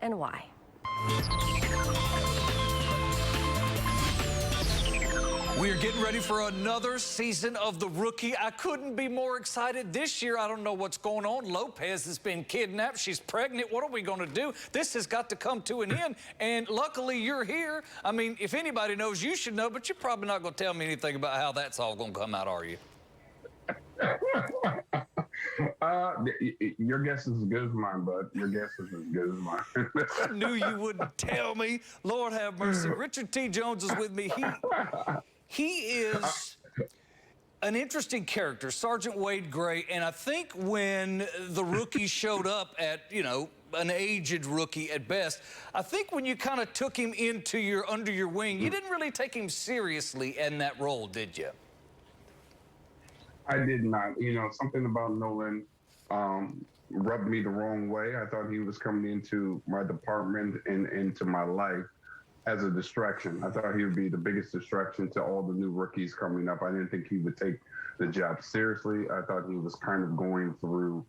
and why. We are getting ready for another season of The Rookie. I couldn't be more excited this year. I don't know what's going on. Lopez has been kidnapped. She's pregnant. What are we going to do? This has got to come to an end. And luckily, you're here. I mean, if anybody knows, you should know, but you're probably not going to tell me anything about how that's all going to come out, are you? Your guess is as good as mine, bud. Your guess is as good as mine. I knew you wouldn't tell me. Lord have mercy. Richard T. Jones is with me. He is an interesting character, Sergeant Wade Gray, and I think when the rookie showed up at, you know, an aged rookie at best, I think when you kind of took him under your wing, you didn't really take him seriously in that role, did you? I did not. You know, something about Nolan rubbed me the wrong way. I thought he was coming into my department and into my life as a distraction. I thought he would be the biggest distraction to all the new rookies coming up. I didn't think he would take the job seriously. I thought he was kind of going through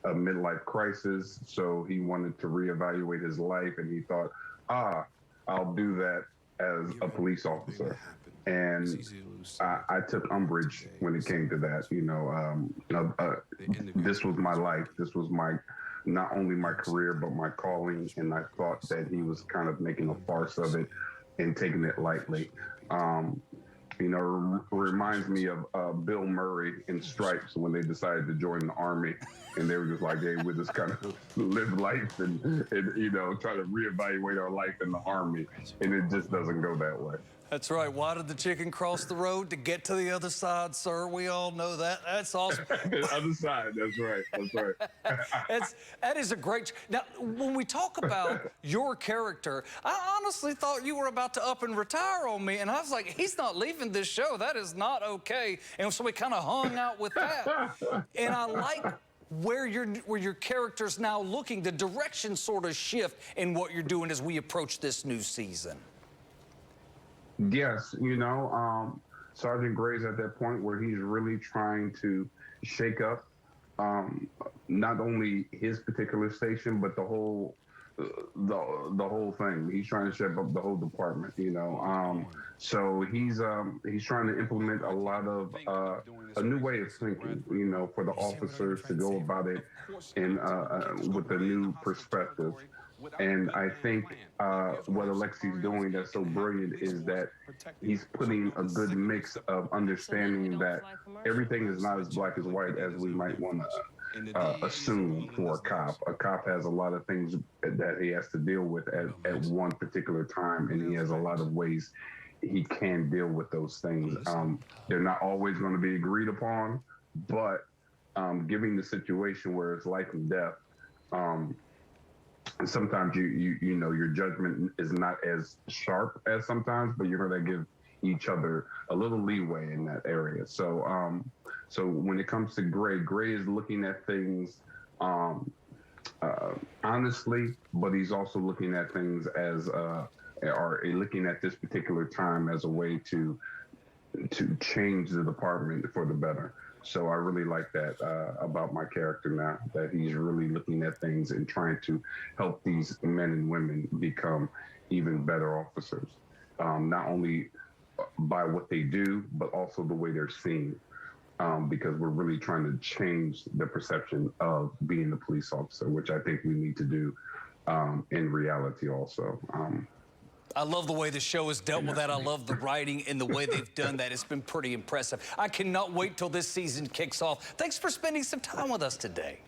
a midlife crisis, so he wanted to reevaluate his life, and he thought, I'll do that as a police officer. And I took umbrage when it came to that. This was my life. This was not only my career, but my calling. And I thought that he was kind of making a farce of it and taking it lightly. Reminds me of Bill Murray in Stripes when they decided to join the Army. And they were just like, hey, we'll just kind of live life and try to reevaluate our life in the Army. And it just doesn't go that way. That's right. Why did the chicken cross the road? To get to the other side, sir. We all know that. That's awesome. The other side. That's right. That's right. That is a great... Now, when we talk about your character, I honestly thought you were about to up and retire on me, and I was like, he's not leaving this show. That is not okay. And so we kind of hung out with that. And I like where your character's now looking, the direction sort of shift in what you're doing as we approach this new season. Yes, Sergeant Gray's at that point where he's really trying to shake up not only his particular station, but the whole thing. He's trying to shake up the whole department, So he's trying to implement a lot of a new way of thinking, for the officers to go about it and with a new perspective. And I think what Alexi's doing that's so brilliant is that he's putting a good mix of understanding that everything is not as black as white as we might want to assume for a cop. A cop has a lot of things that he has to deal with at one particular time, and he has a lot of ways he can deal with those things. They're not always going to be agreed upon, but given the situation where it's life and death, sometimes your judgment is not as sharp as sometimes, but you're going to give each other a little leeway in that area. So so when it comes to Gray is looking at things honestly, but he's also looking at things as looking at this particular time as a way to change the department for the better. So I really like that about my character now, that he's really looking at things and trying to help these men and women become even better officers, not only by what they do, but also the way they're seen, because we're really trying to change the perception of being a police officer, which I think we need to do in reality also. I love the way the show has dealt with that. I love the writing and the way they've done that. It's been pretty impressive. I cannot wait till this season kicks off. Thanks for spending some time with us today.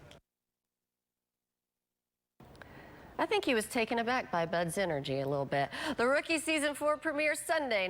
I think he was taken aback by Bud's energy a little bit. The Rookie Season 4 premieres Sunday.